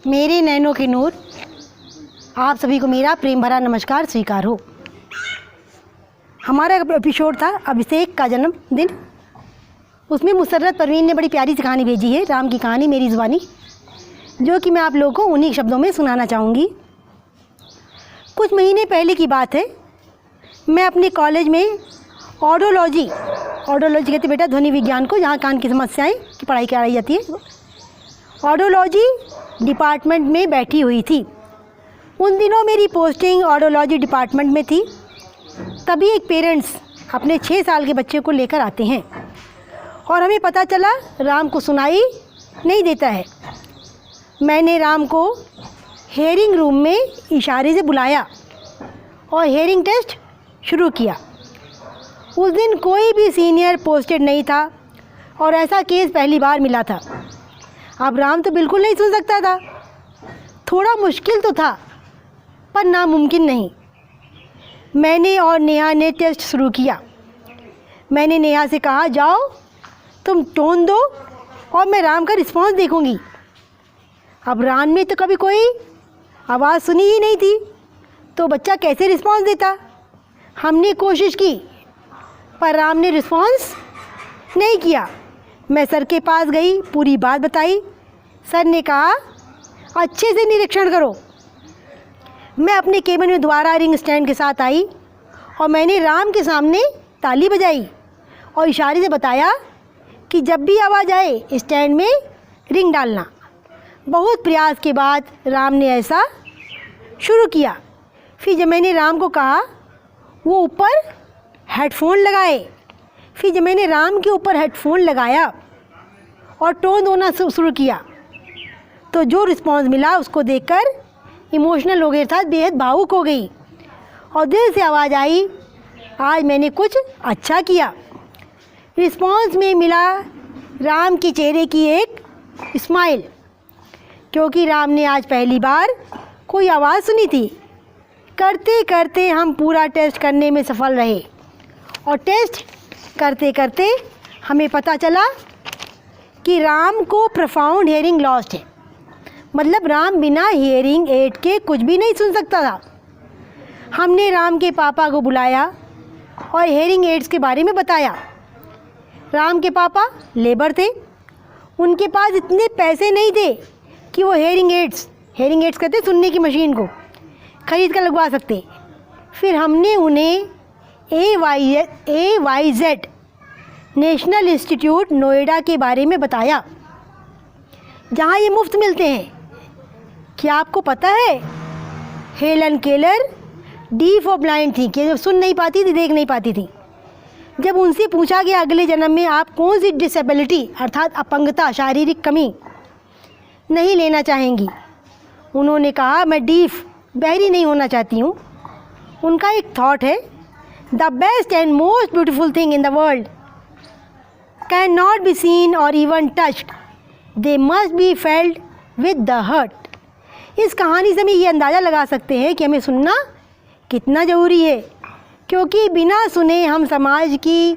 मेरे नैनों के नूर, आप सभी को मेरा प्रेम भरा नमस्कार स्वीकार हो। हमारा एपिसोड था अभिषेक का जन्मदिन। उसमें मुसर्रत परवीन ने बड़ी प्यारी सी कहानी भेजी है, राम की कहानी मेरी ज़ुबानी, जो कि मैं आप लोगों को उन्हीं शब्दों में सुनाना चाहूँगी। कुछ महीने पहले की बात है। मैं अपने कॉलेज में ऑडियोलॉजी कहते बेटा ध्वनि विज्ञान को, जहाँ कान की समस्याएं की पढ़ाई कराई जाती है, ऑडियोलॉजी डिपार्टमेंट में बैठी हुई थी। उन दिनों मेरी पोस्टिंग ऑडियोलॉजी डिपार्टमेंट में थी। तभी एक पेरेंट्स अपने 6 साल के बच्चे को लेकर आते हैं और हमें पता चला राम को सुनाई नहीं देता है। मैंने राम को हेयरिंग रूम में इशारे से बुलाया और हेयरिंग टेस्ट शुरू किया। उस दिन कोई भी सीनियर पोस्टेड नहीं था और ऐसा केस पहली बार मिला था। अब राम तो बिल्कुल नहीं सुन सकता था। थोड़ा मुश्किल तो था पर नामुमकिन नहीं। मैंने और नेहा ने टेस्ट शुरू किया। मैंने नेहा से कहा, जाओ तुम टोन दो और मैं राम का रिस्पॉन्स देखूंगी। अब राम ने तो कभी कोई आवाज़ सुनी ही नहीं थी, तो बच्चा कैसे रिस्पॉन्स देता। हमने कोशिश की पर राम ने रिस्पॉन्स नहीं किया। मैं सर के पास गई, पूरी बात बताई। सर ने कहा, अच्छे से निरीक्षण करो। मैं अपने केबिन में दोबारा रिंग स्टैंड के साथ आई और मैंने राम के सामने ताली बजाई और इशारे से बताया कि जब भी आवाज़ आए स्टैंड में रिंग डालना। बहुत प्रयास के बाद राम ने ऐसा शुरू किया। फिर जब मैंने राम को कहा, वो ऊपर हेडफोन लगाए। फिर जब मैंने राम के ऊपर हेडफोन लगाया और टोन होना शुरू किया, तो जो रिस्पॉन्स मिला उसको देखकर इमोशनल हो गई, अर्थात बेहद भावुक हो गई और दिल से आवाज़ आई, आज मैंने कुछ अच्छा किया। रिस्पॉन्स में मिला राम के चेहरे की एक स्माइल, क्योंकि राम ने आज पहली बार कोई आवाज़ सुनी थी। करते करते हम पूरा टेस्ट करने में सफल रहे और टेस्ट करते करते हमें पता चला कि राम को प्रोफाउंड हियरिंग लॉस्ट है। मतलब राम बिना हियरिंग एड के कुछ भी नहीं सुन सकता था। हमने राम के पापा को बुलाया और हियरिंग एड्स के बारे में बताया। राम के पापा लेबर थे, उनके पास इतने पैसे नहीं थे कि वो हियरिंग एड्स कहते सुनने की मशीन को खरीद कर लगवा सकते। फिर हमने उन्हें AYZ नेशनल इंस्टीट्यूट नोएडा के बारे में बताया, जहाँ ये मुफ्त मिलते हैं। क्या आपको पता है, हेलन केलर डीफ और ब्लाइंड थी, कि जब सुन नहीं पाती थी, देख नहीं पाती थी। जब उनसे पूछा गया अगले जन्म में आप कौन सी डिसेबिलिटी अर्थात अपंगता, शारीरिक कमी नहीं लेना चाहेंगी, उन्होंने कहा, मैं डीफ बहरी नहीं होना चाहती हूँ। उनका एक थॉट है, the best and most beautiful thing in the world can not be seen और even touched, they must be felt with the heart. इस कहानी से हम ये अंदाज़ा लगा सकते हैं कि हमें सुनना कितना ज़रूरी है, क्योंकि बिना सुने हम समाज की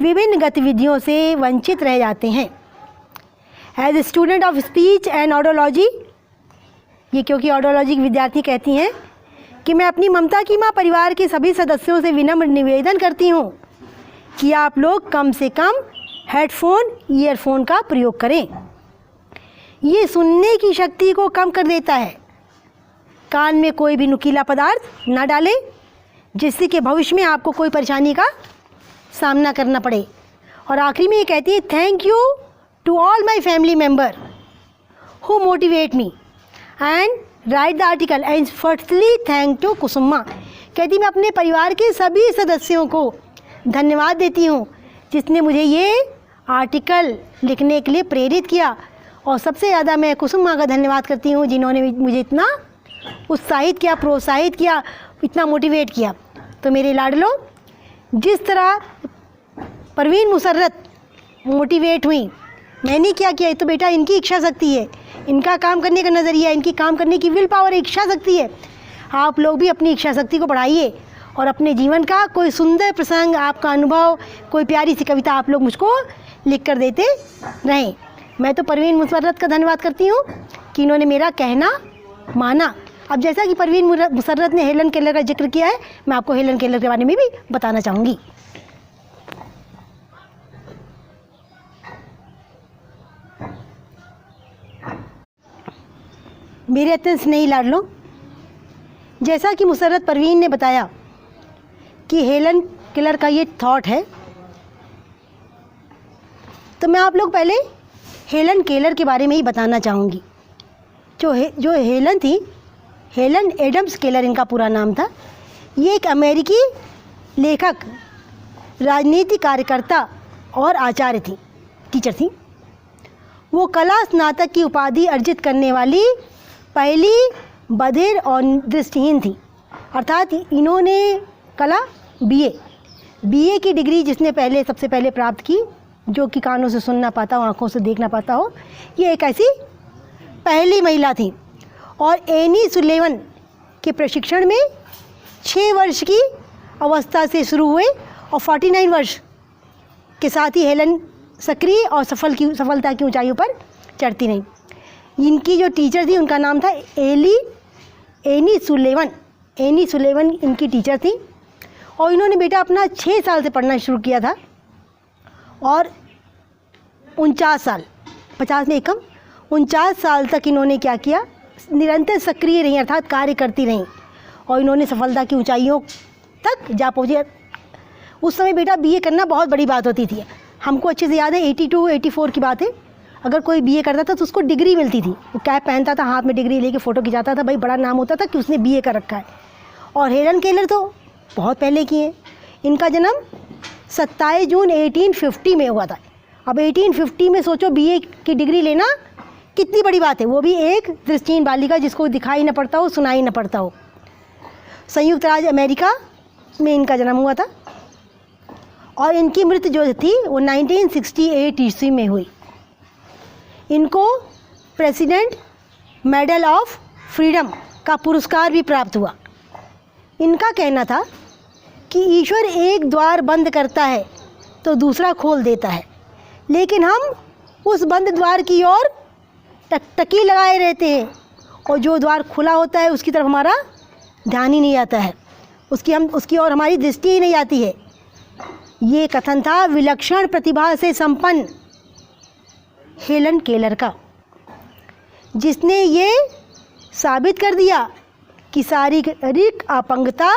विभिन्न गतिविधियों से वंचित रह जाते हैं। As a student of speech and audiology, ये क्योंकि ऑडियोलॉजी की विद्यार्थी कहती हैं कि मैं अपनी ममता की माँ परिवार के सभी सदस्यों से विनम्र निवेदन करती हूँ कि आप लोग कम से कम हेडफोन, ईयरफोन का प्रयोग करें। ये सुनने की शक्ति को कम कर देता है। कान में कोई भी नुकीला पदार्थ ना डालें, जिससे कि भविष्य में आपको कोई परेशानी का सामना करना पड़े। और आखिरी में ये कहती है, thank you to all my family member who motivate me and write the article and firstly thank to Kusuma. कहती मैं अपने परिवार के सभी सदस्यों को धन्यवाद देती हूँ जिसने मुझे ये आर्टिकल लिखने के लिए प्रेरित किया, और सबसे ज़्यादा मैं कुसुमा का धन्यवाद करती हूँ जिन्होंने मुझे इतना उत्साहित किया, प्रोत्साहित किया, इतना मोटिवेट किया। तो मेरे लाडलो, जिस तरह परवीन मुसर्रत मोटिवेट हुई, मैंने क्या किया, ये तो बेटा इनकी इच्छा शक्ति है, इनका काम करने का नज़रिया, इनकी काम करने की विल पावर, इच्छा शक्ति है। आप लोग भी अपनी इच्छा शक्ति को बढ़ाइए और अपने जीवन का कोई सुंदर प्रसंग, आपका अनुभव, कोई प्यारी सी कविता आप लोग मुझको लिख कर देते रहें। मैं तो परवीन मुसर्रत का धन्यवाद करती हूँ कि इन्होंने मेरा कहना माना। अब जैसा कि परवीन मुशर्रत ने हेलन केलर का जिक्र किया है, मैं आपको हेलन केलर के बारे में भी बताना चाहूँगी। मेरे अत्यंत स्नेही लाडलों, जैसा कि मुशर्रत परवीन ने बताया कि हेलन केलर का ये थॉट है, तो मैं आप लोग पहले हेलन केलर के बारे में ही बताना चाहूँगी। जो हेलन थी, हेलन एडम्स केलर इनका पूरा नाम था। ये एक अमेरिकी लेखक, राजनीतिक कार्यकर्ता और आचार्य थी, टीचर थी। वो कला स्नातक की उपाधि अर्जित करने वाली पहली बधिर और दृष्टिहीन थी। अर्थात इन्होंने कला बीए की डिग्री जिसने सबसे पहले प्राप्त की, जो कि कानों से सुन ना पाता हो, आँखों से देख ना पाता हो, ये एक ऐसी पहली महिला थी। और एनी सुलेवन के प्रशिक्षण में 6 वर्ष की अवस्था से शुरू हुए और 49 वर्ष के साथ ही हेलन सक्रिय और सफलता की ऊंचाइयों पर चढ़ती रही। इनकी जो टीचर थी उनका नाम था एनी सुलेवन इनकी टीचर थी। और इन्होंने बेटा अपना 6 साल से पढ़ना शुरू किया था और 49 साल, 50 में कम, 49 साल तक इन्होंने क्या किया, निरंतर सक्रिय रही, अर्थात कार्य करती रहीं और इन्होंने सफलता की ऊंचाइयों तक जा पहुँचे। उस समय बेटा बीए करना बहुत बड़ी बात होती थी। हमको अच्छे से याद है 82-84 की बात है। अगर कोई बीए करता था तो उसको डिग्री मिलती थी। वो कैप पहनता था, हाथ में डिग्री लेके फ़ोटो खिंचाता था, भाई बड़ा नाम होता था कि उसने बीए कर रखा है। और हेलन केलर तो बहुत पहले की है। इनका जन्म 27 जून 1850 में हुआ था। अब 1850 में सोचो बीए की डिग्री लेना कितनी बड़ी बात है, वो भी एक दृष्टिहीन बालिका जिसको दिखाई न पड़ता हो, सुनाई न पड़ता हो। संयुक्त राज्य अमेरिका में इनका जन्म हुआ था और इनकी मृत्यु जो थी वो 1968 ईस्वी में हुई। इनको प्रेसिडेंट मेडल ऑफ फ्रीडम का पुरस्कार भी प्राप्त हुआ। इनका कहना था कि ईश्वर एक द्वार बंद करता है तो दूसरा खोल देता है, लेकिन हम उस बंद द्वार की ओर टकटकी लगाए रहते हैं और जो द्वार खुला होता है उसकी तरफ हमारा ध्यान ही नहीं आता है, उसकी ओर हमारी दृष्टि ही नहीं आती है। ये कथन था विलक्षण प्रतिभा से संपन्न हेलन केलर का, जिसने ये साबित कर दिया कि शारीरिक अपंगता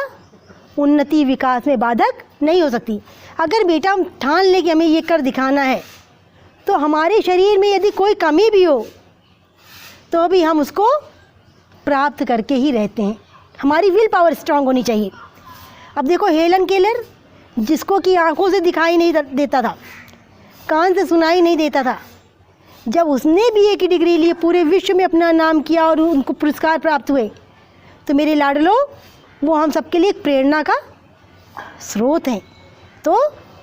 उन्नति विकास में बाधक नहीं हो सकती। अगर बेटा हम ठान लें कि हमें ये कर दिखाना है, तो हमारे शरीर में यदि कोई कमी भी हो तो भी हम उसको प्राप्त करके ही रहते हैं। हमारी विल पावर स्ट्रांग होनी चाहिए। अब देखो हेलन केलर, जिसको कि आंखों से दिखाई नहीं देता था, कान से सुनाई नहीं देता था, जब उसने बीए की डिग्री ली, पूरे विश्व में अपना नाम किया और उनको पुरस्कार प्राप्त हुए, तो मेरे लाडलो वो हम सबके लिए एक प्रेरणा का स्रोत हैं। तो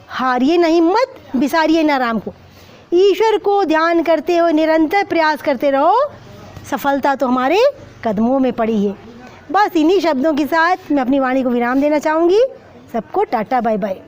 हारिए ना हिम्मत, बिसारिए ना राम को। ईश्वर को ध्यान करते हुए निरंतर प्रयास करते रहो, सफलता तो हमारे कदमों में पड़ी है। बस इन्हीं शब्दों के साथ मैं अपनी वाणी को विराम देना चाहूँगी। सबको टाटा बाय बाय।